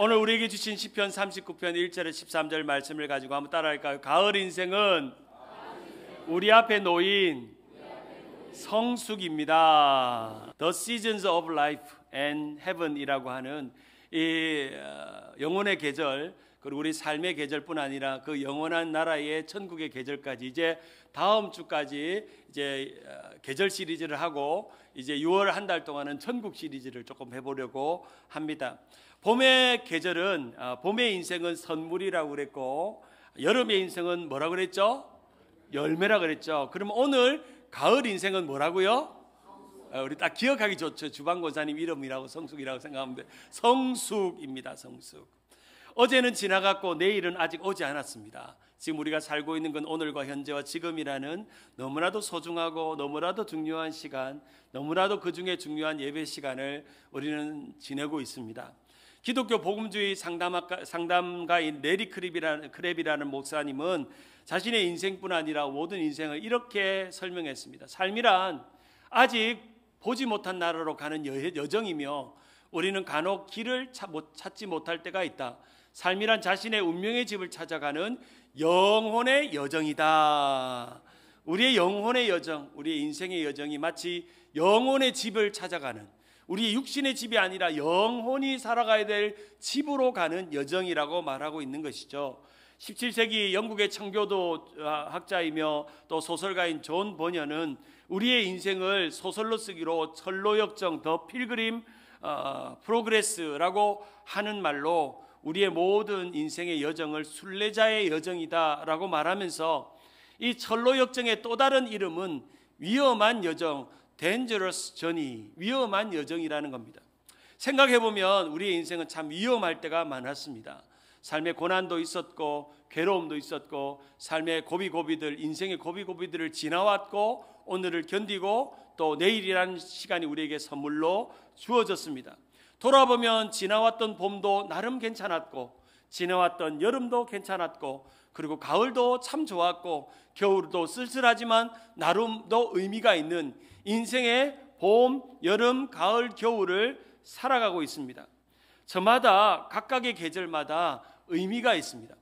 오늘 우리에게 주신 시편 39편 1절에 13절 말씀을 가지고 한번 따라할까요? 가을 인생은 우리 앞에 놓인 성숙입니다. The seasons of life and heaven이라고 하는 이 영혼의 계절, 그리고 우리 삶의 계절뿐 아니라 그 영원한 나라의 천국의 계절까지 이제 다음 주까지 이제 계절 시리즈를 하고 이제 6월 한 달 동안은 천국 시리즈를 조금 해보려고 합니다. 봄의 계절은 봄의 인생은 선물이라고 그랬고 여름의 인생은 뭐라고 그랬죠? 열매라 그랬죠. 그럼 오늘 가을 인생은 뭐라고요? 우리 딱 기억하기 좋죠. 주방 권사님 이름이라고 성숙이라고 생각하면 돼. 성숙입니다. 성숙. 어제는 지나갔고 내일은 아직 오지 않았습니다. 지금 우리가 살고 있는 건 오늘과 현재와 지금이라는 너무나도 소중하고 너무나도 중요한 시간, 너무나도 그 중에 중요한 예배 시간을 우리는 지내고 있습니다. 기독교 복음주의 상담가인 레리 크랩이라는 목사님은 자신의 인생뿐 아니라 모든 인생을 이렇게 설명했습니다. 삶이란 아직 보지 못한 나라로 가는 여정이며 우리는 간혹 길을 찾지 못할 때가 있다. 삶이란 자신의 운명의 집을 찾아가는 영혼의 여정이다. 우리의 영혼의 여정, 우리의 인생의 여정이 마치 영혼의 집을 찾아가는, 우리의 육신의 집이 아니라 영혼이 살아가야 될 집으로 가는 여정이라고 말하고 있는 것이죠. 17세기 영국의 청교도 학자이며 또 소설가인 존 버녀는 우리의 인생을 소설로 쓰기로 철로역정 더 필그림 프로그레스라고 하는 말로 우리의 모든 인생의 여정을 순례자의 여정이다라고 말하면서 이 철로역정의 또 다른 이름은 위험한 여정, dangerous journey, 위험한 여정이라는 겁니다. 생각해보면 우리의 인생은 참 위험할 때가 많았습니다. 삶의 고난도 있었고 괴로움도 있었고 삶의 고비고비들, 인생의 고비고비들을 지나왔고 오늘을 견디고 또 내일이라는 시간이 우리에게 선물로 주어졌습니다. 돌아보면 지나왔던 봄도 나름 괜찮았고 지나왔던 여름도 괜찮았고 그리고 가을도 참 좋았고 겨울도 쓸쓸하지만 나름도 의미가 있는 인생의 봄, 여름, 가을, 겨울을 살아가고 있습니다. 저마다 각각의 계절마다 의미가 있습니다.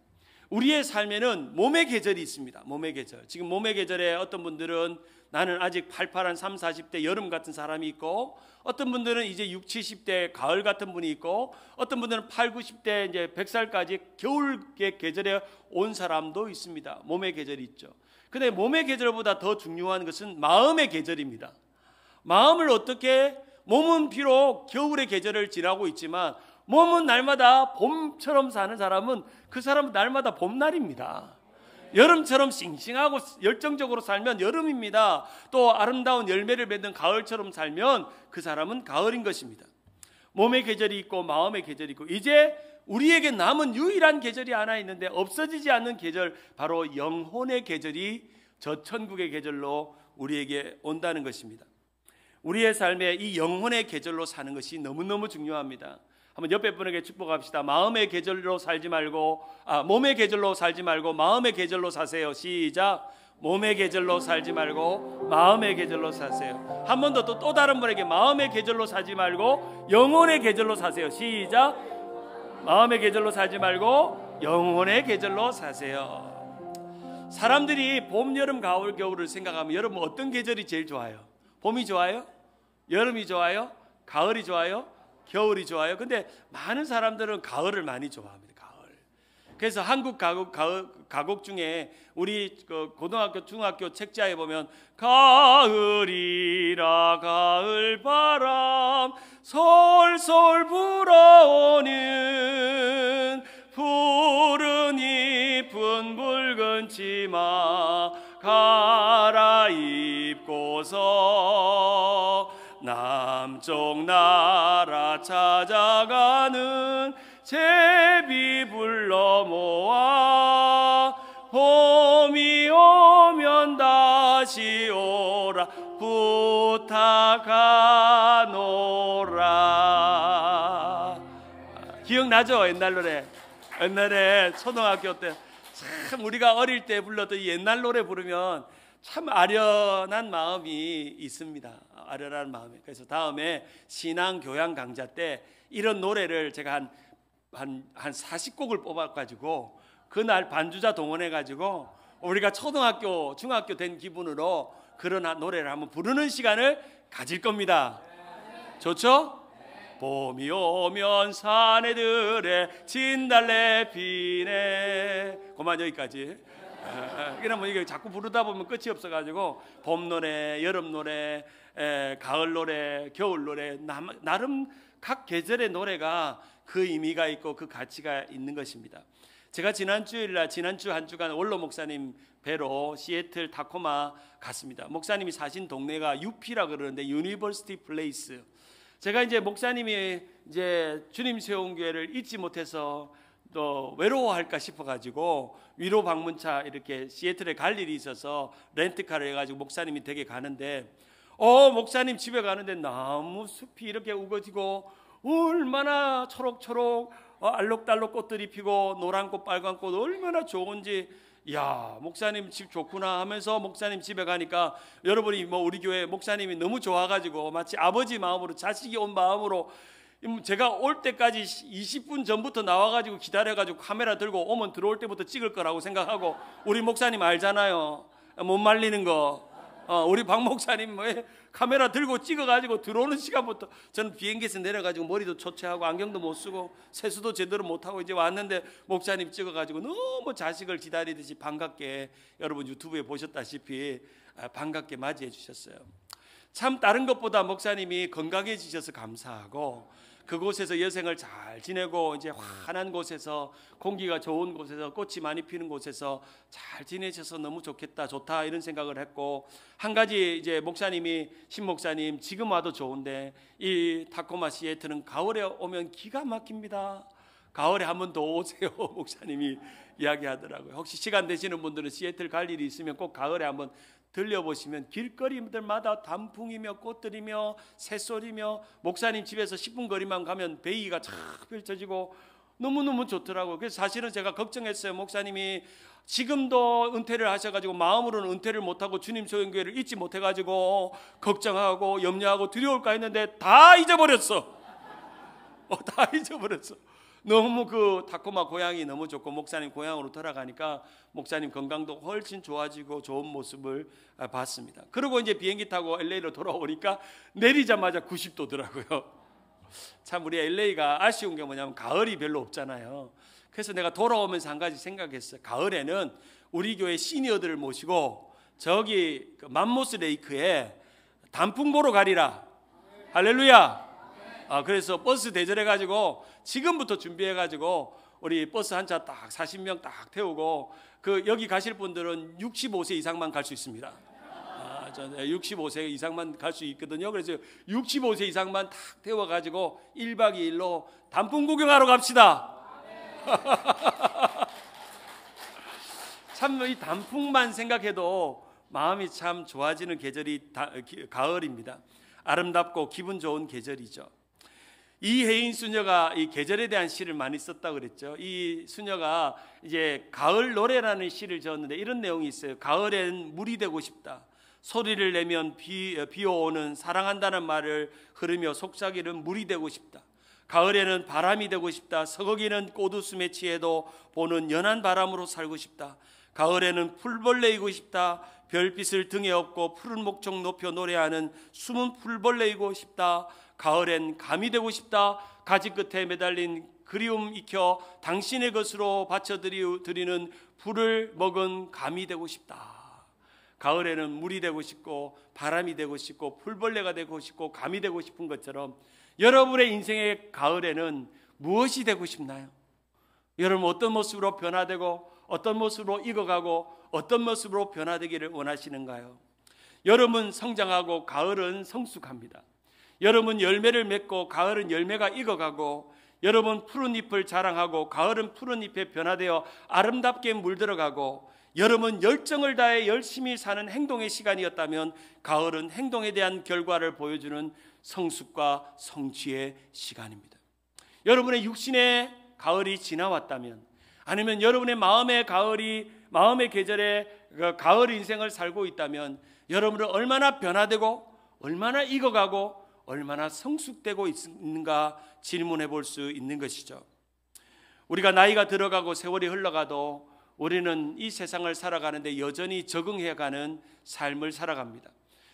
우리의 삶에는 몸의 계절이 있습니다. 몸의 계절. 지금 몸의 계절에 어떤 분들은 나는 아직 팔팔한 30, 40대 여름 같은 사람이 있고 어떤 분들은 이제 60, 70대 가을 같은 분이 있고 어떤 분들은 80, 90대 이제 100살까지 겨울의 계절에 온 사람도 있습니다. 몸의 계절이 있죠. 근데 몸의 계절보다 더 중요한 것은 마음의 계절입니다. 마음을 어떻게, 몸은 비록 겨울의 계절을 지나고 있지만 몸은 날마다 봄처럼 사는 사람은 그 사람은 날마다 봄날입니다. 여름처럼 싱싱하고 열정적으로 살면 여름입니다. 또 아름다운 열매를 맺는 가을처럼 살면 그 사람은 가을인 것입니다. 몸의 계절이 있고 마음의 계절이 있고 이제 우리에게 남은 유일한 계절이 하나 있는데 없어지지 않는 계절, 바로 영혼의 계절이 저 천국의 계절로 우리에게 온다는 것입니다. 우리의 삶에 이 영혼의 계절로 사는 것이 너무너무 중요합니다. 한번 옆에 분에게 축복합시다. 마음의 계절로 살지 말고 몸의 계절로 살지 말고 마음의 계절로 사세요. 시작. 몸의 계절로 살지 말고 마음의 계절로 사세요. 한 번 더 또 다른 분에게 마음의 계절로 살지 말고 영혼의 계절로 사세요. 시작. 마음의 계절로 살지 말고 영혼의 계절로 사세요. 사람들이 봄, 여름, 가을, 겨울을 생각하면 여러분 어떤 계절이 제일 좋아요? 봄이 좋아요? 여름이 좋아요? 가을이 좋아요? 겨울이 좋아요. 근데 많은 사람들은 가을을 많이 좋아합니다. 가을. 그래서 한국 가곡 중에 우리 고등학교, 중학교 책자에 보면 가을이라 가을 바람 솔솔 불어오는 푸른 잎은 붉은 치마 갈아입고서 남쪽 나라 찾아가는 제비 불러 모아 봄이 오면 다시 오라 부탁하노라. 기억나죠? 옛날 노래. 옛날에 초등학교 때 참 우리가 어릴 때 불렀던 옛날 노래 부르면 참 아련한 마음이 있습니다. 아련한 마음이. 그래서 다음에 신앙 교양 강좌 때 이런 노래를 제가 한 한 40곡을 뽑아가지고 그날 반주자 동원해가지고 우리가 초등학교, 중학교 된 기분으로 그런 노래를 한번 부르는 시간을 가질 겁니다. 좋죠? 봄이 오면 사내들의 진달래 피네. 그만 여기까지. 그냥 뭐 이게 자꾸 부르다 보면 끝이 없어가지고 봄 노래, 여름 노래, 가을 노래, 겨울 노래, 나름 각 계절의 노래가 그 의미가 있고 그 가치가 있는 것입니다. 제가 지난주 한 주간 원로 목사님 뵈러 시애틀 타코마 갔습니다. 목사님이 사신 동네가 UP라 그러는데 유니버시티 플레이스. 제가 이제 목사님이 이제 주님 세운 교회를 잊지 못해서 또 외로워할까 싶어가지고 위로 방문차 이렇게 시애틀에 갈 일이 있어서 렌트카를 해가지고 목사님이 댁에 가는데 목사님 집에 가는데 나무 숲이 이렇게 우거지고 얼마나 초록초록 알록달록 꽃들이 피고 노란 꽃 빨간 꽃 얼마나 좋은지, 야 목사님 집 좋구나 하면서 목사님 집에 가니까 여러분이 뭐 우리 교회 목사님이 너무 좋아가지고 마치 아버지 마음으로 자식이 온 마음으로 제가 올 때까지 20분 전부터 나와가지고 기다려가지고 카메라 들고 오면 들어올 때부터 찍을 거라고 생각하고, 우리 목사님 알잖아요, 못 말리는 거. 우리 박 목사님 카메라 들고 찍어가지고 들어오는 시간부터 저는 비행기에서 내려가지고 머리도 초췌하고 안경도 못 쓰고 세수도 제대로 못하고 이제 왔는데 목사님 찍어가지고 너무 자식을 기다리듯이 반갑게, 여러분 유튜브에 보셨다시피 반갑게 맞이해 주셨어요. 참 다른 것보다 목사님이 건강해지셔서 감사하고, 그곳에서 여생을 잘 지내고 이제 환한 곳에서, 공기가 좋은 곳에서, 꽃이 많이 피는 곳에서 잘 지내셔서 너무 좋다 이런 생각을 했고, 한 가지 이제 목사님이, 신목사님 지금 와도 좋은데 이 타코마 시애틀은 가을에 오면 기가 막힙니다. 가을에 한 번 더 오세요. 목사님이 이야기하더라고요. 혹시 시간 되시는 분들은 시애틀 갈 일이 있으면 꼭 가을에 한번 들려보시면 길거리들마다 단풍이며 꽃들이며 새소리며, 목사님 집에서 10분 거리만 가면 베이가 쫙 펼쳐지고 너무너무 좋더라고요. 그래서 사실은 제가 걱정했어요. 목사님이 지금도 은퇴를 하셔가지고 마음으로는 은퇴를 못하고 주님 소형교회를 잊지 못해가지고 걱정하고 염려하고 두려울까 했는데 다 잊어버렸어. 다 잊어버렸어. 너무 그 타코마 고향이 너무 좋고 목사님 고향으로 돌아가니까 목사님 건강도 훨씬 좋아지고 좋은 모습을 봤습니다. 그리고 이제 비행기 타고 LA로 돌아오니까 내리자마자 90도더라고요. 참 우리 LA가 아쉬운 게 뭐냐면 가을이 별로 없잖아요. 그래서 내가 돌아오면서 한 가지 생각했어요. 가을에는 우리 교회 시니어들을 모시고 저기 맘모스 레이크에 단풍 보러 가리라. 할렐루야. 그래서 버스 대절해가지고 지금부터 준비해가지고 우리 버스 한 차 딱 40명 딱 태우고, 그 여기 가실 분들은 65세 이상만 갈 수 있습니다. 65세 이상만 갈 수 있거든요. 그래서 65세 이상만 딱 태워가지고 1박 2일로 단풍 구경하러 갑시다. 참 이 단풍만 생각해도 마음이 참 좋아지는 계절이 가을입니다. 아름답고 기분 좋은 계절이죠. 이혜인 수녀가 이 계절에 대한 시를 많이 썼다고 그랬죠. 이 수녀가 이제 가을 노래라는 시를 지었는데 이런 내용이 있어요. 가을엔 물이 되고 싶다. 소리를 내면 비오는 사랑한다는 말을 흐르며 속삭이는 물이 되고 싶다. 가을에는 바람이 되고 싶다. 서거기는 꽃웃음에 취해도 보는 연한 바람으로 살고 싶다. 가을에는 풀벌레이고 싶다. 별빛을 등에 업고 푸른 목청 높여 노래하는 숨은 풀벌레이고 싶다. 가을엔 감이 되고 싶다. 가지 끝에 매달린 그리움 익혀 당신의 것으로 바쳐드리는 풀을 먹은 감이 되고 싶다. 가을에는 물이 되고 싶고 바람이 되고 싶고 풀벌레가 되고 싶고 감이 되고 싶은 것처럼 여러분의 인생의 가을에는 무엇이 되고 싶나요? 여러분 어떤 모습으로 변화되고 어떤 모습으로 익어가고 어떤 모습으로 변화되기를 원하시는가요? 여름은 성장하고 가을은 성숙합니다. 여름은 열매를 맺고 가을은 열매가 익어가고, 여름은 푸른 잎을 자랑하고 가을은 푸른 잎에 변화되어 아름답게 물들어가고, 여름은 열정을 다해 열심히 사는 행동의 시간이었다면 가을은 행동에 대한 결과를 보여주는 성숙과 성취의 시간입니다. 여러분의 육신의 가을이 지나왔다면, 아니면 여러분의 마음의 계절에 가을 인생을 살고 있다면 여러분은 얼마나 변화되고 얼마나 익어가고 얼마나 성숙되고 있는가 질문해 볼 수 있는 것이죠. 우리가 나이가 들어가고 세월이 흘러가도 우리는 이 세상을 살아가는데 여전히 적응해가는 삶을 살아갑니다.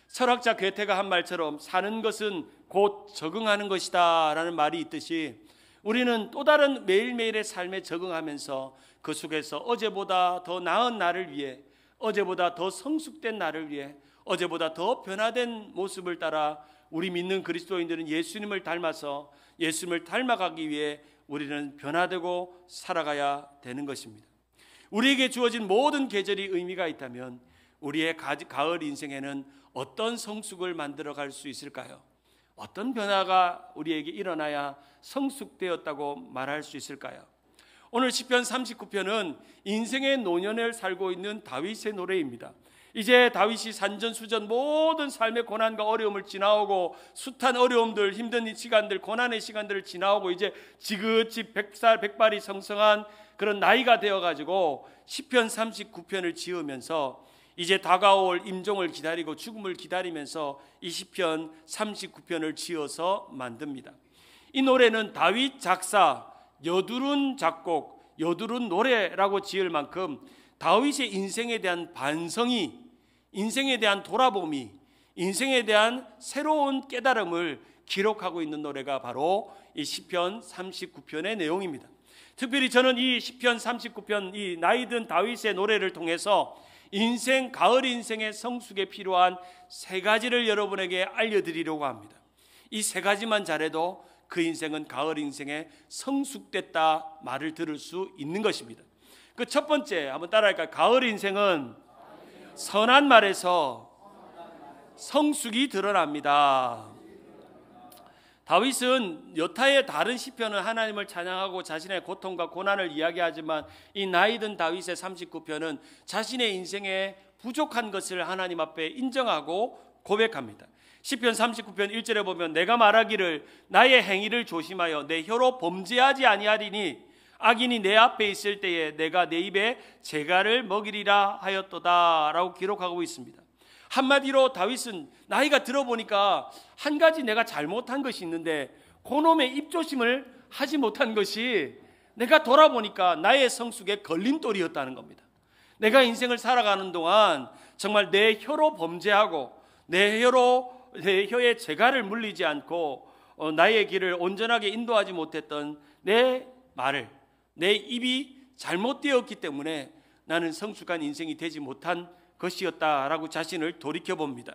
철학자 괴테가 한 말처럼 사는 것은 곧 적응하는 것이다 라는 말이 있듯이 우리는 또 다른 매일매일의 삶에 적응하면서 그 속에서 어제보다 더 나은 나를 위해, 어제보다 더 성숙된 나를 위해, 어제보다 더 변화된 모습을 따라 우리 믿는 그리스도인들은 예수님을 닮아서 예수님을 닮아가기 위해 우리는 변화되고 살아가야 되는 것입니다. 우리에게 주어진 모든 계절이 의미가 있다면 우리의 가을 인생에는 어떤 성숙을 만들어갈 수 있을까요? 어떤 변화가 우리에게 일어나야 성숙되었다고 말할 수 있을까요? 오늘 시편 39편은 인생의 노년을 살고 있는 다윗의 노래입니다. 이제 다윗이 산전수전 모든 삶의 고난과 어려움을 지나오고 숱한 어려움들, 힘든 시간들, 고난의 시간들을 지나오고 이제 지긋이 100살 100발이 성성한 그런 나이가 되어가지고 시편 39편을 지으면서 이제 다가올 임종을 기다리고 죽음을 기다리면서 이 시편 39편을 지어서 만듭니다. 이 노래는 다윗 작사, 여두른 작곡, 여두른 노래라고 지을 만큼 다윗의 인생에 대한 반성이, 인생에 대한 돌아봄이, 인생에 대한 새로운 깨달음을 기록하고 있는 노래가 바로 이 시편 39편의 내용입니다. 특별히 저는 이 시편 39편, 이 나이든 다윗의 노래를 통해서 인생, 가을 인생의 성숙에 필요한 세 가지를 여러분에게 알려드리려고 합니다. 이 세 가지만 잘해도 그 인생은 가을 인생에 성숙됐다 말을 들을 수 있는 것입니다. 그 첫 번째 한번 따라할까요? 가을 인생은 선한 말에서 성숙이 드러납니다. 다윗은 여타의 다른 시편은 하나님을 찬양하고 자신의 고통과 고난을 이야기하지만 이 나이든 다윗의 39편은 자신의 인생에 부족한 것을 하나님 앞에 인정하고 고백합니다. 시편 39편 1절에 보면 내가 말하기를 나의 행위를 조심하여 내 혀로 범죄하지 아니하리니 악인이 내 앞에 있을 때에 내가 내 입에 재갈을 먹이리라 하였도다 라고 기록하고 있습니다. 한마디로 다윗은 나이가 들어보니까 한 가지 내가 잘못한 것이 있는데 그놈의 입조심을 하지 못한 것이 내가 돌아보니까 나의 성숙의 걸림돌이었다는 겁니다. 내가 인생을 살아가는 동안 정말 내 혀로 범죄하고 내 혀에 재갈을 물리지 않고 나의 길을 온전하게 인도하지 못했던 내 말을, 내 입이 잘못되었기 때문에 나는 성숙한 인생이 되지 못한 것이었다라고 자신을 돌이켜봅니다.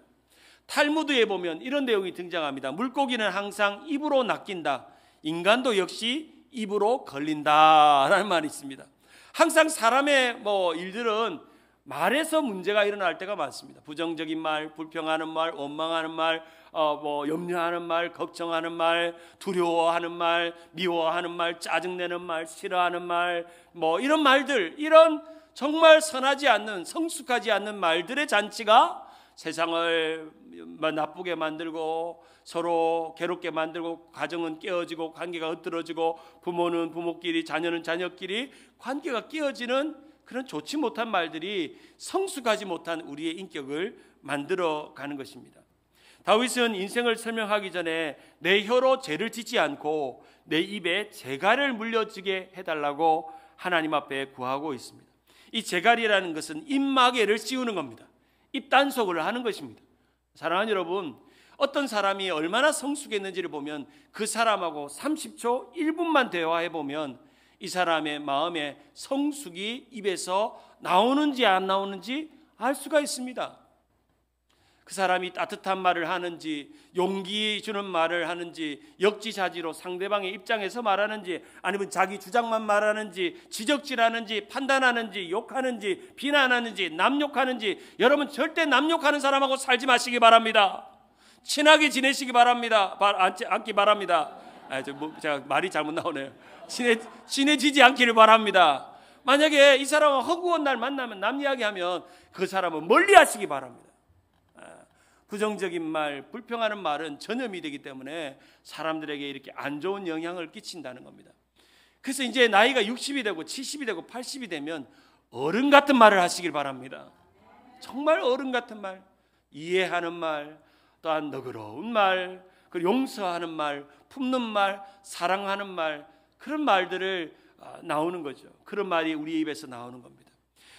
탈무드에 보면 이런 내용이 등장합니다. 물고기는 항상 입으로 낚인다. 인간도 역시 입으로 걸린다라는 말이 있습니다. 항상 사람의 일들은 말에서 문제가 일어날 때가 많습니다. 부정적인 말, 불평하는 말, 원망하는 말, 염려하는 말, 걱정하는 말, 두려워하는 말, 미워하는 말, 짜증내는 말, 싫어하는 말, 이런 말들, 이런 정말 선하지 않는, 성숙하지 않는 말들의 잔치가 세상을 나쁘게 만들고 서로 괴롭게 만들고 가정은 깨어지고 관계가 흩어지고 부모는 부모끼리, 자녀는 자녀끼리 관계가 깨어지는 그런 좋지 못한 말들이 성숙하지 못한 우리의 인격을 만들어가는 것입니다. 다윗은 인생을 설명하기 전에 내 혀로 죄를 짓지 않고 내 입에 재갈을 물려주게 해달라고 하나님 앞에 구하고 있습니다. 이 재갈이라는 것은 입마개를 씌우는 겁니다. 입단속을 하는 것입니다. 사랑하는 여러분, 어떤 사람이 얼마나 성숙했는지를 보면 그 사람하고 30초, 1분만 대화해보면 이 사람의 마음에 성숙이 입에서 나오는지 안 나오는지 알 수가 있습니다. 그 사람이 따뜻한 말을 하는지, 용기 주는 말을 하는지, 역지사지로 상대방의 입장에서 말하는지, 아니면 자기 주장만 말하는지, 지적질하는지, 판단하는지, 욕하는지, 비난하는지, 남욕하는지. 여러분 절대 남욕하는 사람하고 살지 마시기 바랍니다. 친하게 지내시기 바랍니다. 않기 바랍니다. 제가 말이 잘못 나오네요. 친해지지 않기를 바랍니다. 만약에 이 사람은 허구한 날 만나면 남 이야기하면 그 사람은 멀리 하시기 바랍니다. 부정적인 말, 불평하는 말은 전염이 되기 때문에 사람들에게 이렇게 안 좋은 영향을 끼친다는 겁니다. 그래서 이제 나이가 60이 되고 70이 되고 80이 되면 어른 같은 말을 하시길 바랍니다. 정말 어른 같은 말, 이해하는 말, 또한 너그러운 말, 그리고 용서하는 말, 품는 말, 사랑하는 말, 그런 말들을 나오는 거죠. 그런 말이 우리 입에서 나오는 겁니다.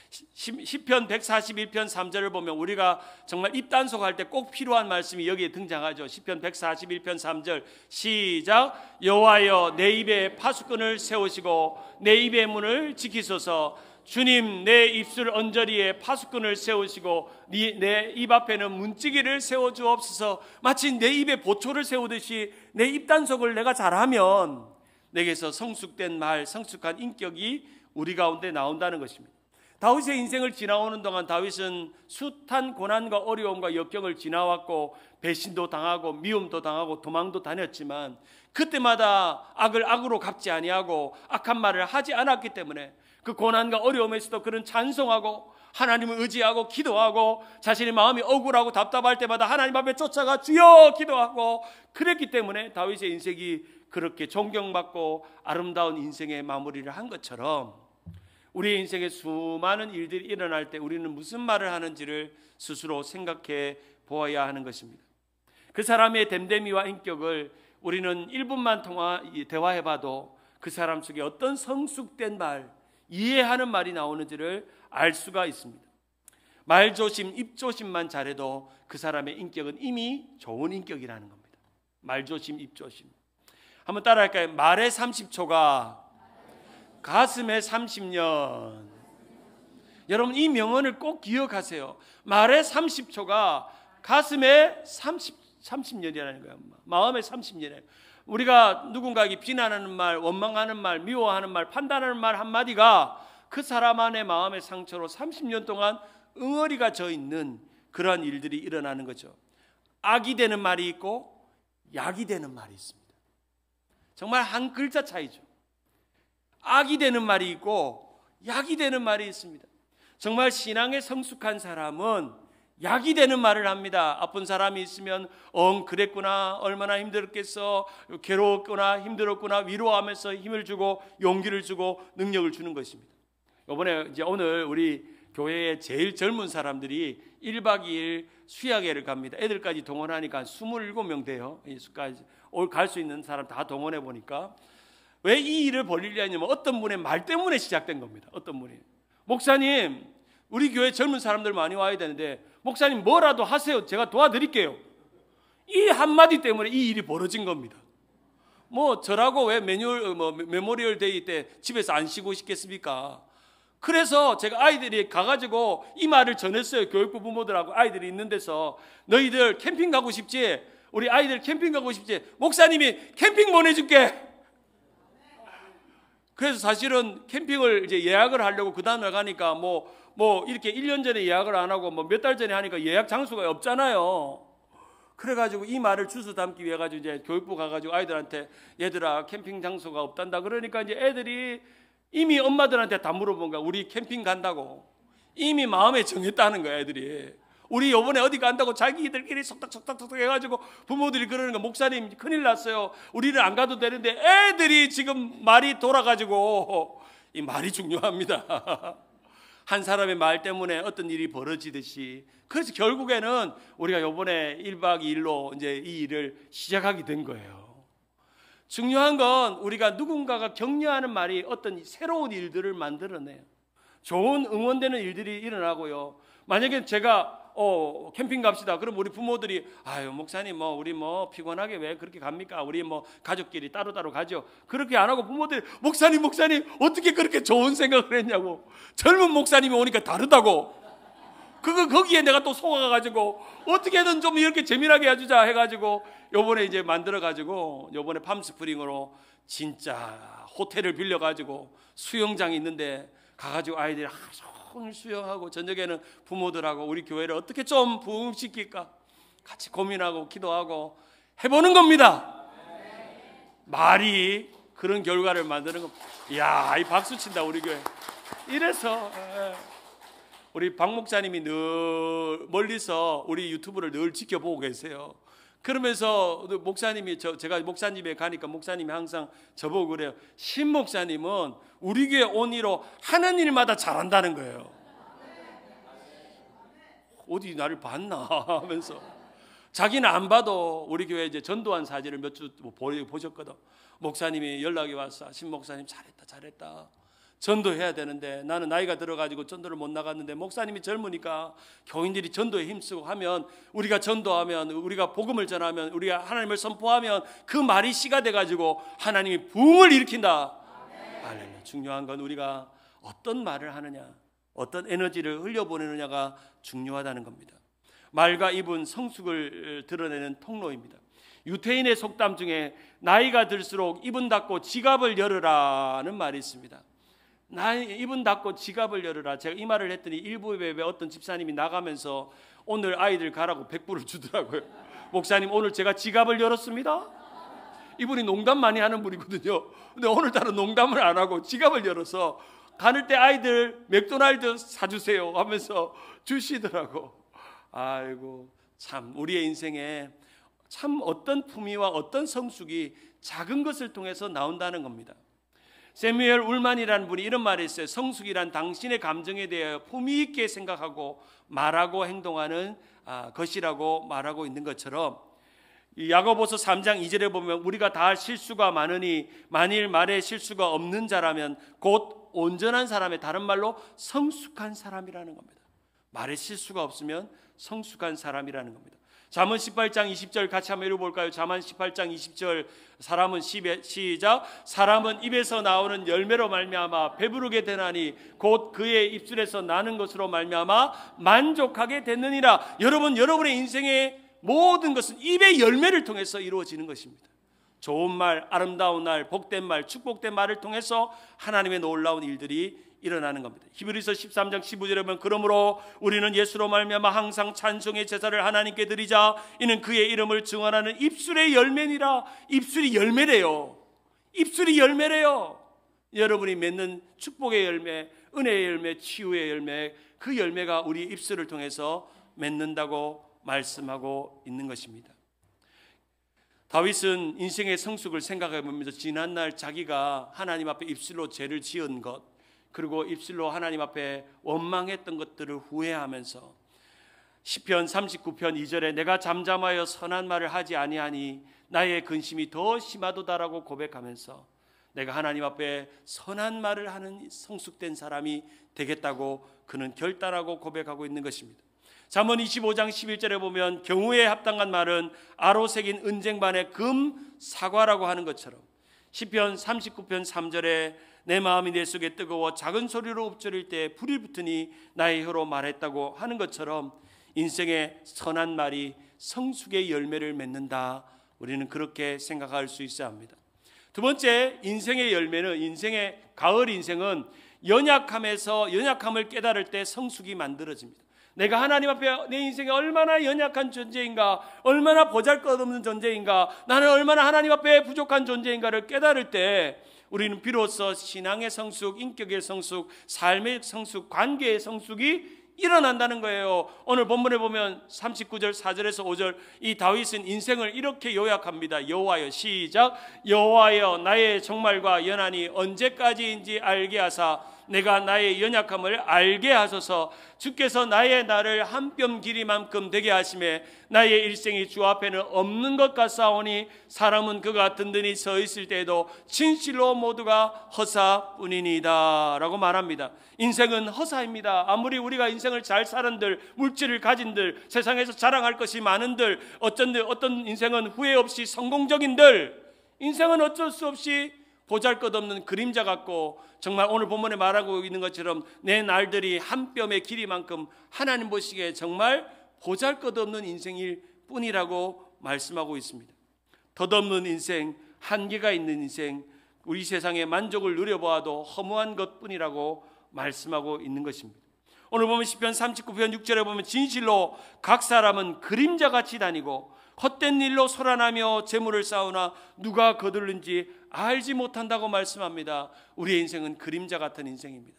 시편 141편 3절을 보면 우리가 정말 입단속할 때 꼭 필요한 말씀이 여기에 등장하죠. 시편 141편 3절 시작. 여호와여 내 입에 파수꾼을 세우시고 내 입의 문을 지키소서. 주님 내 입술 언저리에 파수꾼을 세우시고 내 입 앞에는 문지기를 세워주옵소서. 마치 내 입에 보초를 세우듯이 내 입단속을 내가 잘하면 내게서 성숙된 말, 성숙한 인격이 우리 가운데 나온다는 것입니다. 다윗의 인생을 지나오는 동안 다윗은 숱한 고난과 어려움과 역경을 지나왔고 배신도 당하고 미움도 당하고 도망도 다녔지만 그때마다 악을 악으로 갚지 아니하고 악한 말을 하지 않았기 때문에 그 고난과 어려움에서도 그는 찬송하고 하나님을 의지하고 기도하고 자신의 마음이 억울하고 답답할 때마다 하나님 앞에 쫓아가 주여 기도하고 그랬기 때문에 다윗의 인생이 그렇게 존경받고 아름다운 인생의 마무리를 한 것처럼 우리의 인생에 수많은 일들이 일어날 때 우리는 무슨 말을 하는지를 스스로 생각해 보아야 하는 것입니다. 그 사람의 됨됨이와 인격을 우리는 1분만 대화해봐도 그 사람 속에 어떤 성숙된 말, 이해하는 말이 나오는지를 알 수가 있습니다. 말조심, 입조심만 잘해도 그 사람의 인격은 이미 좋은 인격이라는 겁니다. 말조심, 입조심. 한번 따라할까요? 말의 30초가 가슴에 30년. 여러분 이 명언을 꼭 기억하세요. 말의 30초가 가슴에 30년이라는 거예요. 마음에 30년이에요. 우리가 누군가에게 비난하는 말, 원망하는 말, 미워하는 말, 판단하는 말 한마디가 그 사람 안의 마음의 상처로 30년 동안 응어리가 져 있는 그러한 일들이 일어나는 거죠. 악이 되는 말이 있고 약이 되는 말이 있습니다. 정말 한 글자 차이죠. 악이 되는 말이 있고 약이 되는 말이 있습니다. 정말 신앙에 성숙한 사람은 약이 되는 말을 합니다. 아픈 사람이 있으면 그랬구나, 얼마나 힘들었겠어, 괴로웠구나, 힘들었구나 위로하면서 힘을 주고 용기를 주고 능력을 주는 것입니다. 오늘 우리 교회에 제일 젊은 사람들이 1박 2일 수야계를 갑니다. 애들까지 동원하니까 27명 돼요. 갈 수 있는 사람 다 동원해 보니까 왜 이 일을 벌리려 했냐면 어떤 분의 말 때문에 시작된 겁니다. 어떤 분이 목사님 우리 교회 젊은 사람들 많이 와야 되는데 목사님 뭐라도 하세요. 제가 도와드릴게요. 이 한마디 때문에 이 일이 벌어진 겁니다. 저라고 왜 메모리얼 데이 때 집에서 안 쉬고 싶겠습니까? 그래서 제가 아이들이 가가지고 이 말을 전했어요. 교육부 부모들하고 아이들이 있는 데서 너희들 캠핑 가고 싶지? 우리 아이들 캠핑 가고 싶지? 목사님이 캠핑 보내줄게. 그래서 사실은 캠핑을 이제 예약을 하려고 그 다음날 가니까 이렇게 1년 전에 예약을 안 하고 몇 달 전에 하니까 예약 장소가 없잖아요. 그래가지고 이 말을 주워 담기 위해 가지고 이제 교육부 가가지고 아이들한테 얘들아 캠핑 장소가 없단다. 그러니까 이제 애들이 이미 엄마들한테 다 물어본 거야. 우리 캠핑 간다고. 이미 마음에 정했다는 거야 애들이. 우리 요번에 어디 간다고 자기들끼리 속닥속닥 해가지고 부모들이 그러는 거 목사님 큰일 났어요. 우리는 안 가도 되는데 애들이 지금 말이 돌아가지고 이 말이 중요합니다. 한 사람의 말 때문에 어떤 일이 벌어지듯이 그래서 결국에는 우리가 요번에 1박 2일로 이제 이 일을 시작하게 된 거예요. 중요한 건 우리가 누군가가 격려하는 말이 어떤 새로운 일들을 만들어내요. 좋은 응원되는 일들이 일어나고요. 만약에 제가 캠핑 갑시다. 그럼 우리 부모들이 아유 목사님 우리 피곤하게 왜 그렇게 갑니까? 우리 가족끼리 따로따로 가죠. 그렇게 안 하고 부모들이 목사님 어떻게 그렇게 좋은 생각을 했냐고. 젊은 목사님이 오니까 다르다고. 거기에 내가 또 속아가지고 어떻게든 좀 이렇게 재미나게 해주자 해가지고 요번에 이제 만들어가지고 요번에 팜스프링으로 진짜 호텔을 빌려가지고 수영장이 있는데 가가지고 아이들이 오늘 수영하고 저녁에는 부모들하고 우리 교회를 어떻게 좀 부흥시킬까 같이 고민하고 기도하고 해보는 겁니다. 말이 그런 결과를 만드는 겁니다. 이야 이 박수 친다 우리 교회. 이래서 우리 박 목사님이 늘 멀리서 우리 유튜브를 늘 지켜보고 계세요. 그러면서 목사님이 제가 목사님에 가니까 목사님이 항상 저보고 그래요. 신 목사님은 우리 교회 온 이로 하는 일마다 잘한다는 거예요. 어디 나를 봤나 하면서 자기는 안 봐도 우리 교회 이제 전도한 사진을 몇 주 보셨거든. 목사님이 연락이 왔어. 신 목사님 잘했다. 전도해야 되는데 나는 나이가 들어가지고 전도를 못 나갔는데 목사님이 젊으니까 교인들이 전도에 힘쓰고 하면 우리가 전도하면 우리가 복음을 전하면 우리가 하나님을 선포하면 그 말이 씨가 돼가지고 하나님이 부흥을 일으킨다. 할렐루야. 중요한 건 우리가 어떤 말을 하느냐, 어떤 에너지를 흘려보내느냐가 중요하다는 겁니다. 말과 입은 성숙을 드러내는 통로입니다. 유태인의 속담 중에 나이가 들수록 입은 닫고 지갑을 열으라는 말이 있습니다. 입은 닫고 지갑을 열으라. 제가 이 말을 했더니 일부 예배 어떤 집사님이 나가면서 오늘 아이들 가라고 100불을 주더라고요. 목사님 오늘 제가 지갑을 열었습니다. 이분이 농담 많이 하는 분이거든요. 근데 오늘따라 농담을 안 하고 지갑을 열어서 가는 때 아이들 맥도날드 사주세요 하면서 주시더라고. 아이고 참 우리의 인생에 참 어떤 품위와 어떤 성숙이 작은 것을 통해서 나온다는 겁니다. 세뮤엘 울만이라는 분이 이런 말을 했어요. 성숙이란 당신의 감정에 대해 품위 있게 생각하고 말하고 행동하는 것이라고 말하고 있는 것처럼 야고보서 3장 2절에 보면 우리가 다 실수가 많으니 만일 말에 실수가 없는 자라면 곧 온전한 사람의 다른 말로 성숙한 사람이라는 겁니다. 말에 실수가 없으면 성숙한 사람이라는 겁니다. 잠언 18장 20절 같이 한번 읽어볼까요? 잠언 18장 20절 사람은 시작 사람은 입에서 나오는 열매로 말미암아 배부르게 되나니 곧 그의 입술에서 나는 것으로 말미암아 만족하게 됐느니라. 여러분의 인생의 모든 것은 입의 열매를 통해서 이루어지는 것입니다. 좋은 말, 아름다운 말, 복된 말, 축복된 말을 통해서 하나님의 놀라운 일들이 일어나는 겁니다. 히브리서 13장 15절에 보면 그러므로 우리는 예수로 말미암아 항상 찬송의 제사를 하나님께 드리자. 이는 그의 이름을 증언하는 입술의 열매니라. 입술이 열매래요. 입술이 열매래요. 여러분이 맺는 축복의 열매, 은혜의 열매, 치유의 열매, 그 열매가 우리 입술을 통해서 맺는다고 말씀하고 있는 것입니다. 다윗은 인생의 성숙을 생각해 보면서 지난날 자기가 하나님 앞에 입술로 죄를 지은 것, 그리고 입술로 하나님 앞에 원망했던 것들을 후회하면서 시편 39편 2절에 내가 잠잠하여 선한 말을 하지 아니하니 나의 근심이 더 심하도다라고 고백하면서 내가 하나님 앞에 선한 말을 하는 성숙된 사람이 되겠다고 그는 결단하고 고백하고 있는 것입니다. 잠언 25장 11절에 보면 경우에 합당한 말은 아로 새긴 은쟁반의 금 사과라고 하는 것처럼 시편 39편 3절에 내 마음이 내 속에 뜨거워 작은 소리로 읊조릴 때 불이 붙으니 나의 혀로 말했다고 하는 것처럼 인생의 선한 말이 성숙의 열매를 맺는다. 우리는 그렇게 생각할 수 있어야 합니다. 두 번째, 인생의 열매는 인생의 가을 인생은 연약함을 깨달을 때 성숙이 만들어집니다. 내가 하나님 앞에 내 인생에 얼마나 연약한 존재인가, 얼마나 보잘것없는 존재인가, 나는 얼마나 하나님 앞에 부족한 존재인가를 깨달을 때 우리는 비로소 신앙의 성숙, 인격의 성숙, 삶의 성숙, 관계의 성숙이 일어난다는 거예요. 오늘 본문에 보면 39절 4절에서 5절 이 다윗은 인생을 이렇게 요약합니다. 여호와여 시작 여호와여 나의 종말과 연한이 언제까지인지 알게 하사 내가 나의 연약함을 알게 하소서. 주께서 나의 날을 한 뼘 길이만큼 되게 하심에 나의 일생이 주 앞에는 없는 것 같사오니 사람은 그가 든든히 서 있을 때에도 진실로 모두가 허사뿐이니이다 라고 말합니다. 인생은 허사입니다. 아무리 우리가 인생을 잘 사는들, 물질을 가진들, 세상에서 자랑할 것이 많은들, 어떤 인생은 후회 없이 성공적인들, 인생은 어쩔 수 없이 보잘것없는 그림자 같고 정말 오늘 본문에 말하고 있는 것처럼 내 날들이 한 뼘의 길이만큼 하나님 보시기에 정말 보잘것없는 인생일 뿐이라고 말씀하고 있습니다. 덧없는 인생, 한계가 있는 인생, 우리 세상의 만족을 누려보아도 허무한 것뿐이라고 말씀하고 있는 것입니다. 오늘 보면 시편 39편 6절에 보면 진실로 각 사람은 그림자같이 다니고 헛된 일로 소란하며 재물을 쌓으나 누가 거둘는지 알지 못한다고 말씀합니다. 우리의 인생은 그림자 같은 인생입니다.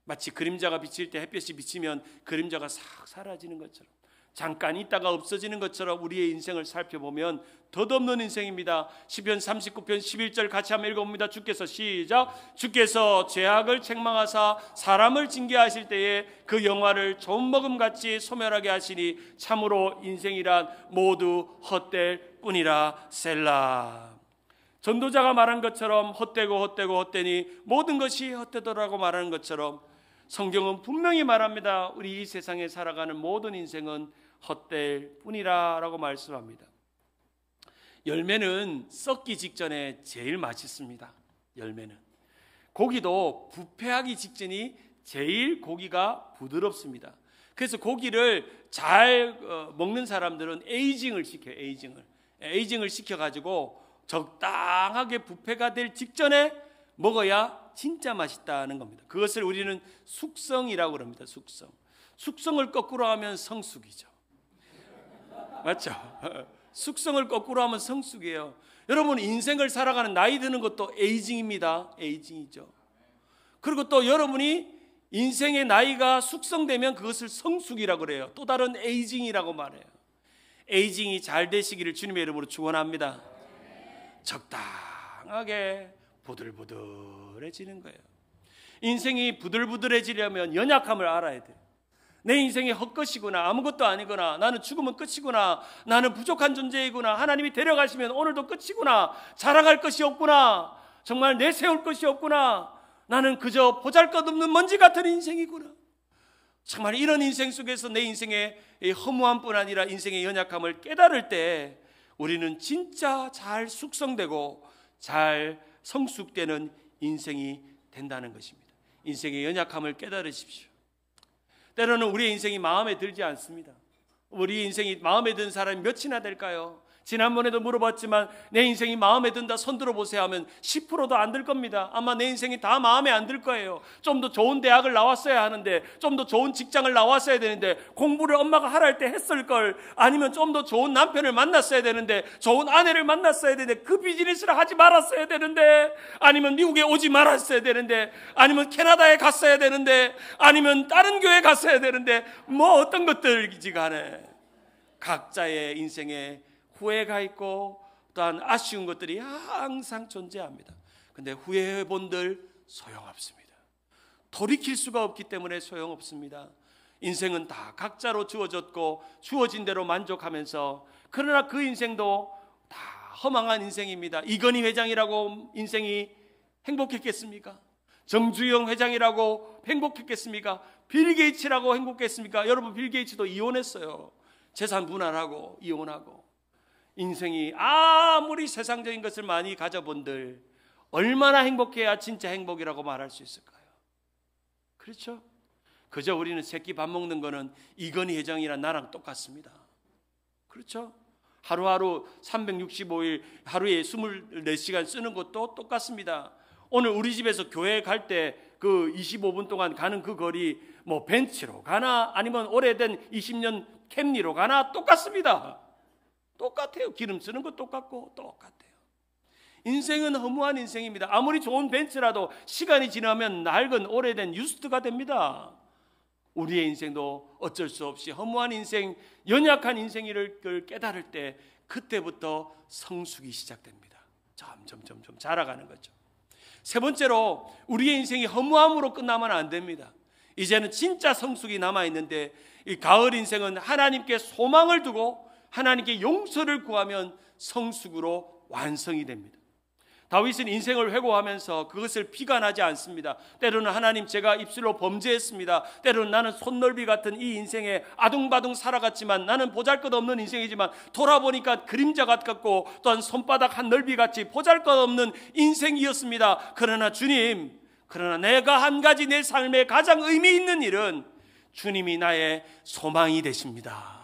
마치 그림자가 비칠 때 햇볕이 비치면 그림자가 싹 사라지는 것처럼 잠깐 있다가 없어지는 것처럼 우리의 인생을 살펴보면 덧없는 인생입니다. 시편 39편 11절 같이 한번 읽어봅니다. 주께서 시작. 주께서 죄악을 책망하사 사람을 징계하실 때에 그 영화를 좋은 먹음같이 소멸하게 하시니 참으로 인생이란 모두 헛될 뿐이라. 셀라. 전도자가 말한 것처럼 헛되니 모든 것이 헛되더라고 말하는 것처럼 성경은 분명히 말합니다. 우리 이 세상에 살아가는 모든 인생은 헛될 뿐이라 라고 말씀합니다. 열매는 썩기 직전에 제일 맛있습니다. 열매는 고기도 부패하기 직전이 제일 고기가 부드럽습니다. 그래서 고기를 잘 먹는 사람들은 에이징을 시켜요. 에이징을 시켜가지고 적당하게 부패가 될 직전에 먹어야 진짜 맛있다는 겁니다. 그것을 우리는 숙성이라고 그럽니다. 숙성을 거꾸로 하면 성숙이죠. 맞죠? 숙성을 거꾸로 하면 성숙이에요. 여러분, 인생을 살아가는 나이 드는 것도 에이징입니다. 에이징이죠. 그리고 또 여러분이 인생의 나이가 숙성되면 그것을 성숙이라고 그래요. 또 다른 에이징이라고 말해요. 에이징이 잘 되시기를 주님의 이름으로 축원합니다. 적당하게 부들부들해지는 거예요. 인생이 부들부들해지려면 연약함을 알아야 돼요. 내 인생이 헛것이구나, 아무것도 아니구나, 나는 죽으면 끝이구나, 나는 부족한 존재이구나, 하나님이 데려가시면 오늘도 끝이구나, 자랑할 것이 없구나, 정말 내세울 것이 없구나, 나는 그저 보잘것없는 먼지 같은 인생이구나. 정말 이런 인생 속에서 내 인생의 허무함뿐 아니라 인생의 연약함을 깨달을 때 우리는 진짜 잘 숙성되고 잘 성숙되는 인생이 된다는 것입니다. 인생의 연약함을 깨달으십시오. 때로는 우리의 인생이 마음에 들지 않습니다. 우리 인생이 마음에 든 사람이 몇이나 될까요? 지난번에도 물어봤지만 내 인생이 마음에 든다 손 들어보세요 하면 10%도 안 들 겁니다. 아마 내 인생이 다 마음에 안 들 거예요. 좀 더 좋은 대학을 나왔어야 하는데, 좀 더 좋은 직장을 나왔어야 되는데, 공부를 엄마가 하랄 때 했을 걸, 아니면 좀 더 좋은 남편을 만났어야 되는데, 좋은 아내를 만났어야 되는데, 그 비즈니스를 하지 말았어야 되는데, 아니면 미국에 오지 말았어야 되는데, 아니면 캐나다에 갔어야 되는데, 아니면 다른 교회 갔어야 되는데, 뭐 어떤 것들이지 간에 각자의 인생에 후회가 있고 또한 아쉬운 것들이 항상 존재합니다. 근데 후회해본들 소용없습니다. 돌이킬 수가 없기 때문에 소용없습니다. 인생은 다 각자로 주어졌고 주어진 대로 만족하면서, 그러나 그 인생도 다 허망한 인생입니다. 이건희 회장이라고 인생이 행복했겠습니까? 정주영 회장이라고 행복했겠습니까? 빌 게이츠라고 행복했습니까? 여러분, 빌 게이츠도 이혼했어요. 재산 분할하고 이혼하고. 인생이 아무리 세상적인 것을 많이 가져본들 얼마나 행복해야 진짜 행복이라고 말할 수 있을까요? 그렇죠? 그저 우리는 새끼 밥 먹는 거는 이건희 회장이랑 나랑 똑같습니다. 그렇죠? 하루하루 365일 하루에 24시간 쓰는 것도 똑같습니다. 오늘 우리 집에서 교회 갈 때 그 25분 동안 가는 그 거리, 뭐 벤츠로 가나 아니면 오래된 20년 캠리로 가나 똑같습니다. 똑같아요. 기름 쓰는 거 똑같고 똑같아요. 인생은 허무한 인생입니다. 아무리 좋은 벤츠라도 시간이 지나면 낡은 오래된 유스트가 됩니다. 우리의 인생도 어쩔 수 없이 허무한 인생, 연약한 인생을 깨달을 때 그때부터 성숙이 시작됩니다. 점점 자라가는 거죠. 세 번째로, 우리의 인생이 허무함으로 끝나면 안 됩니다. 이제는 진짜 성숙이 남아있는데, 이 가을 인생은 하나님께 소망을 두고 하나님께 용서를 구하면 성숙으로 완성이 됩니다. 다윗은 인생을 회고하면서 그것을 비관하지 않습니다. 때로는 하나님, 제가 입술로 범죄했습니다. 때로는 나는 손넓이 같은 이 인생에 아둥바둥 살아갔지만, 나는 보잘것없는 인생이지만 돌아보니까 그림자 같고 또한 손바닥 한 넓이같이 보잘것없는 인생이었습니다. 그러나 주님, 내가 한 가지 내 삶에 가장 의미 있는 일은 주님이 나의 소망이 되십니다.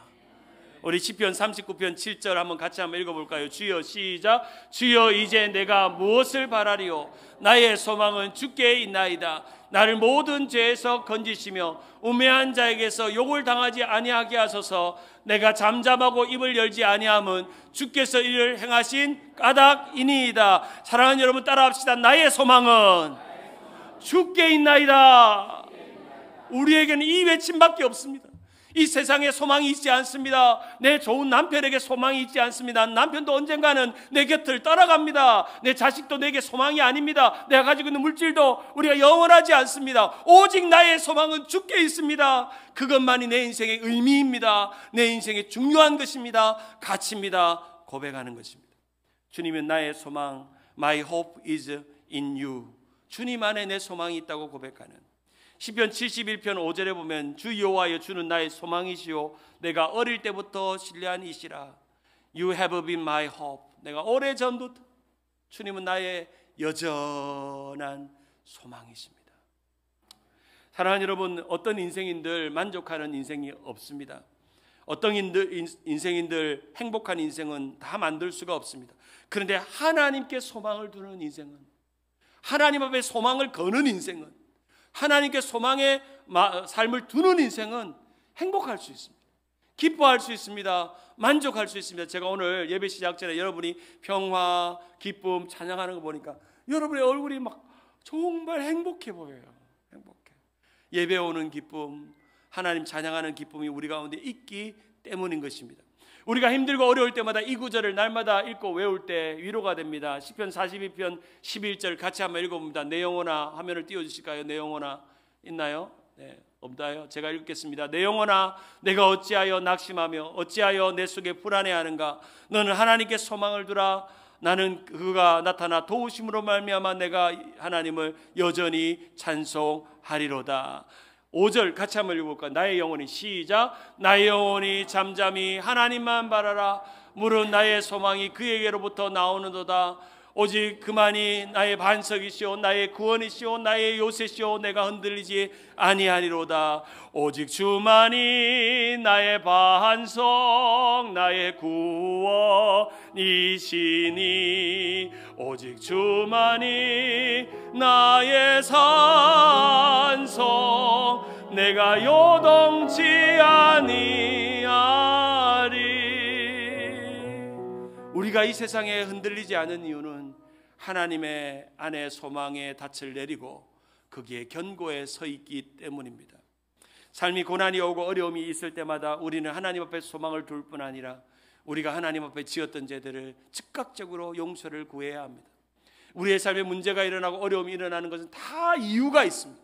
우리 시편 39편 7절 한번 같이 한번 읽어볼까요? 주여, 시작. 주여, 이제 내가 무엇을 바라리요? 나의 소망은 주께 있나이다. 나를 모든 죄에서 건지시며 우매한 자에게서 욕을 당하지 아니하게 하소서. 내가 잠잠하고 입을 열지 아니함은 주께서 이를 행하신 까닭이니이다. 사랑하는 여러분, 따라합시다. 나의 소망은 주께 있나이다. 우리에게는 이 외침밖에 없습니다. 이 세상에 소망이 있지 않습니다. 내 좋은 남편에게 소망이 있지 않습니다. 남편도 언젠가는 내 곁을 떠나갑니다. 내 자식도 내게 소망이 아닙니다. 내가 가지고 있는 물질도 우리가 영원하지 않습니다. 오직 나의 소망은 주께 있습니다. 그것만이 내 인생의 의미입니다. 내 인생의 중요한 것입니다. 가치입니다. 고백하는 것입니다. 주님은 나의 소망, My hope is in you. 주님 안에 내 소망이 있다고 고백하는 시편 71편 5절에 보면 주 여호와여 주는 나의 소망이시오 내가 어릴 때부터 신뢰한 이시라. You have been my hope. 내가 오래전부터 주님은 나의 여전한 소망이십니다. 사랑하는 여러분, 어떤 인생인들 만족하는 인생이 없습니다. 어떤 인생인들 행복한 인생은 다 만들 수가 없습니다. 그런데 하나님께 소망을 두는 인생은, 하나님 앞에 소망을 거는 인생은, 하나님께 소망의 삶을 두는 인생은 행복할 수 있습니다. 기뻐할 수 있습니다. 만족할 수 있습니다. 제가 오늘 예배 시작 전에 여러분이 평화, 기쁨 찬양하는 거 보니까 여러분의 얼굴이 막 정말 행복해 보여요. 행복해. 예배 오는 기쁨, 하나님 찬양하는 기쁨이 우리 가운데 있기 때문인 것입니다. 우리가 힘들고 어려울 때마다 이 구절을 날마다 읽고 외울 때 위로가 됩니다. 시편 42편 11절 같이 한번 읽어봅니다. 내 영혼아, 화면을 띄워주실까요? 내 영혼아 있나요? 네, 없나요? 제가 읽겠습니다. 내 영혼아, 내가 어찌하여 낙심하며 어찌하여 내 속에 불안해하는가? 너는 하나님께 소망을 두라. 나는 그가 나타나 도우심으로 말미암아 내가 하나님을 여전히 찬송하리로다. 5절 같이 한번 읽어볼까요? 나의 영혼이 시작. 나의 영혼이 잠잠히 하나님만 바라라. 물은 나의 소망이 그에게로부터 나오는도다. 오직 그만이 나의 반석이시오 나의 구원이시오 나의 요새시오 내가 흔들리지 아니하리로다. 오직 주만이 나의 반석 나의 구원이시니 오직 주만이 나의 산성 내가 요동치 아니하리. 우리가 이 세상에 흔들리지 않은 이유는 하나님의 안에 소망의 닻을 내리고 거기에 견고에 서 있기 때문입니다. 삶이 고난이 오고 어려움이 있을 때마다 우리는 하나님 앞에 소망을 둘 뿐 아니라 우리가 하나님 앞에 지었던 죄들을 즉각적으로 용서를 구해야 합니다. 우리의 삶에 문제가 일어나고 어려움이 일어나는 것은 다 이유가 있습니다.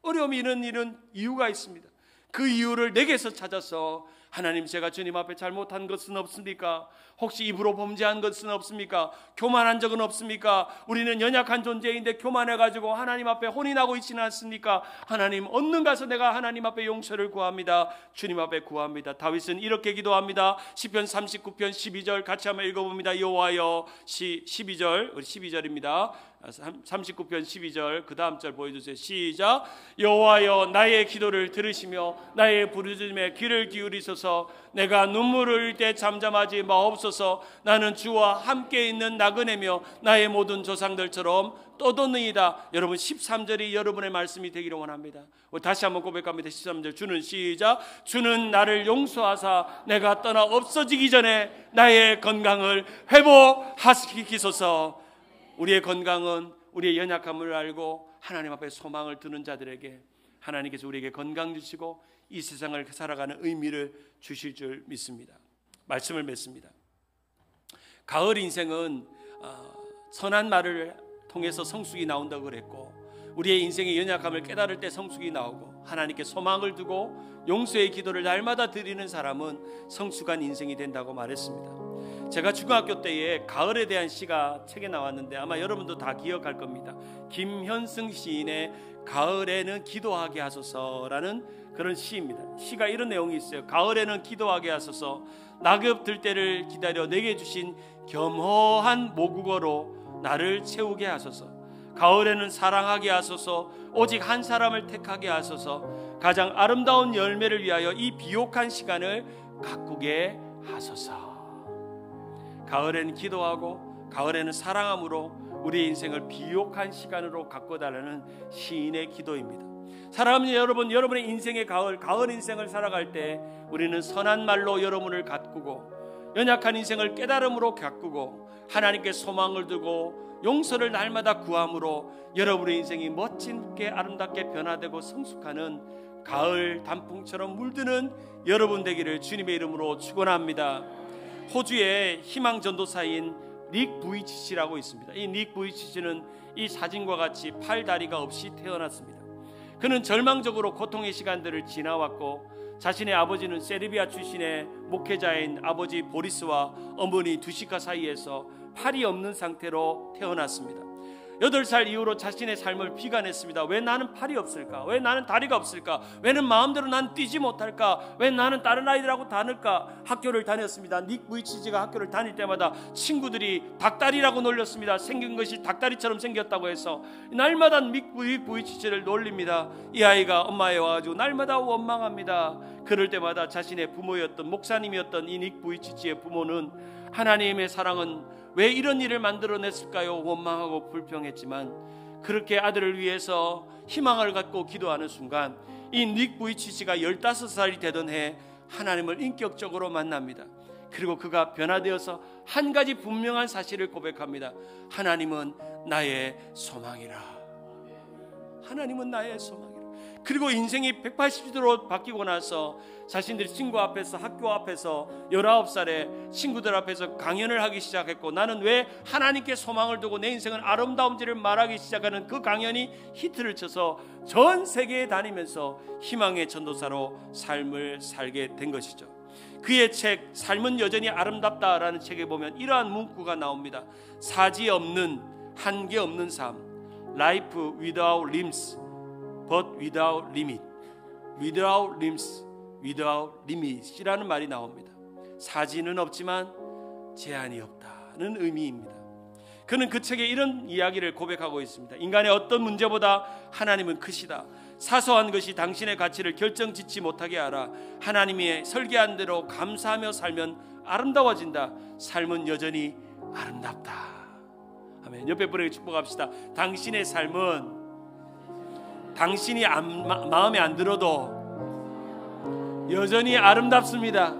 어려움이 있는 일은 이유가 있습니다. 그 이유를 내게서 찾아서 하나님 제가 주님 앞에 잘못한 것은 없습니까? 혹시 입으로 범죄한 것은 없습니까? 교만한 적은 없습니까? 우리는 연약한 존재인데 교만해가지고 하나님 앞에 혼인하고 있지는 않습니까? 하나님 얻는 가서 내가 하나님 앞에 용서를 구합니다. 주님 앞에 구합니다. 다윗은 이렇게 기도합니다. 시편 39편 12절 같이 한번 읽어봅니다. 여호와여 12절 우리 12절입니다. 39편 12절 그 다음 절 보여주세요. 시작. 여호와여 나의 기도를 들으시며 나의 부르짖음에 귀를 기울이소서. 내가 눈물을 흘릴 때 잠잠하지 마옵소서. 나는 주와 함께 있는 나그네며 나의 모든 조상들처럼 떠도느이다. 여러분 13절이 여러분의 말씀이 되기를 원합니다. 다시 한번 고백합니다. 13절 주는 시작. 주는 나를 용서하사 내가 떠나 없어지기 전에 나의 건강을 회복시키소서. 우리의 건강은 우리의 연약함을 알고 하나님 앞에 소망을 두는 자들에게 하나님께서 우리에게 건강 주시고 이 세상을 살아가는 의미를 주실 줄 믿습니다. 말씀을 맺습니다. 가을 인생은 선한 말을 통해서 성숙이 나온다고 그랬고 우리의 인생의 연약함을 깨달을 때 성숙이 나오고 하나님께 소망을 두고 용서의 기도를 날마다 드리는 사람은 성숙한 인생이 된다고 말했습니다. 제가 중학교 때에 가을에 대한 시가 책에 나왔는데 아마 여러분도 다 기억할 겁니다. 김현승 시인의 가을에는 기도하게 하소서라는 그런 시입니다. 시가 이런 내용이 있어요. 가을에는 기도하게 하소서. 낙엽 들 때를 기다려 내게 주신 겸허한 모국어로 나를 채우게 하소서. 가을에는 사랑하게 하소서. 오직 한 사람을 택하게 하소서. 가장 아름다운 열매를 위하여 이 비옥한 시간을 가꾸게 하소서. 가을에는 기도하고 가을에는 사랑함으로 우리의 인생을 비옥한 시간으로 가꿔달라는 시인의 기도입니다. 사랑하는 여러분, 여러분의 인생의 가을 인생을 살아갈 때 우리는 선한 말로 여러분을 가꾸고 연약한 인생을 깨달음으로 가꾸고 하나님께 소망을 두고 용서를 날마다 구함으로 여러분의 인생이 멋지게 아름답게 변화되고 성숙하는 가을 단풍처럼 물드는 여러분 되기를 주님의 이름으로 축원합니다. 호주의 희망 전도사인 닉 부이치치라고 있습니다. 이 닉 부이치치는 이 사진과 같이 팔 다리가 없이 태어났습니다. 그는 절망적으로 고통의 시간들을 지나왔고 자신의 아버지는 세르비아 출신의 목회자인 아버지 보리스와 어머니 두시카 사이에서 팔이 없는 상태로 태어났습니다. 8살 이후로 자신의 삶을 비관했습니다. 왜 나는 팔이 없을까? 왜 나는 다리가 없을까? 왜 마음대로 난 뛰지 못할까? 왜 나는 다른 아이들하고 다를까? 학교를 다녔습니다. 닉 부이치치가 학교를 다닐 때마다 친구들이 닭다리라고 놀렸습니다. 생긴 것이 닭다리처럼 생겼다고 해서 날마다 닉 부이치치를 놀립니다. 이 아이가 엄마에 와가지고 날마다 원망합니다. 그럴 때마다 자신의 부모였던 목사님이었던 이 닉 부이치치의 부모는 하나님의 사랑은 왜 이런 일을 만들어냈을까요? 원망하고 불평했지만 그렇게 아들을 위해서 희망을 갖고 기도하는 순간 이 닉 부이치치가 15살이 되던 해 하나님을 인격적으로 만납니다. 그리고 그가 변화되어서 한 가지 분명한 사실을 고백합니다. 하나님은 나의 소망이라. 하나님은 나의 소망이라. 그리고 인생이 180도로 바뀌고 나서 자신들이 친구 앞에서, 학교 앞에서 19살에 친구들 앞에서 강연을 하기 시작했고, 나는 왜 하나님께 소망을 두고 내 인생은 아름다운지를 말하기 시작하는 그 강연이 히트를 쳐서 전 세계에 다니면서 희망의 전도사로 삶을 살게 된 것이죠. 그의 책 삶은 여전히 아름답다라는 책에 보면 이러한 문구가 나옵니다. 사지 없는, 한계 없는 삶, Life without limbs but without limit, without limbs, without limit이라는 말이 나옵니다. 사지는 없지만 제한이 없다는 의미입니다. 그는 그 책에 이런 이야기를 고백하고 있습니다. 인간의 어떤 문제보다 하나님은 크시다. 사소한 것이 당신의 가치를 결정짓지 못하게 하라. 하나님이 설계한 대로 감사하며 살면 아름다워진다. 삶은 여전히 아름답다. 아멘. 옆에 분에게 축복합시다. 당신의 삶은 당신이 마음에 안 들어도 여전히 아름답습니다.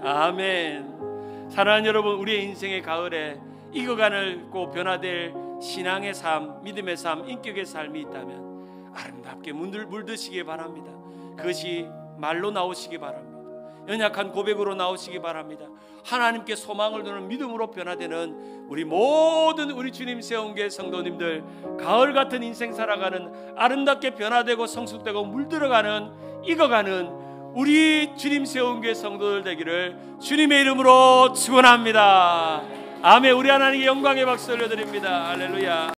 아멘. 사랑하는 여러분, 우리의 인생의 가을에 익어가고 변화될 신앙의 삶, 믿음의 삶, 인격의 삶이 있다면 아름답게 물드시기 바랍니다. 그것이 말로 나오시기 바랍니다. 연약한 고백으로 나오시기 바랍니다. 하나님께 소망을 두는 믿음으로 변화되는 우리 모든 우리 주님 세운 교회 성도님들, 가을 같은 인생 살아가는, 아름답게 변화되고 성숙되고 물들어가는, 익어가는 우리 주님 세운 교회 성도들 되기를 주님의 이름으로 축원합니다. 아멘. 우리 하나님께 영광의 박수 올려드립니다. 할렐루야.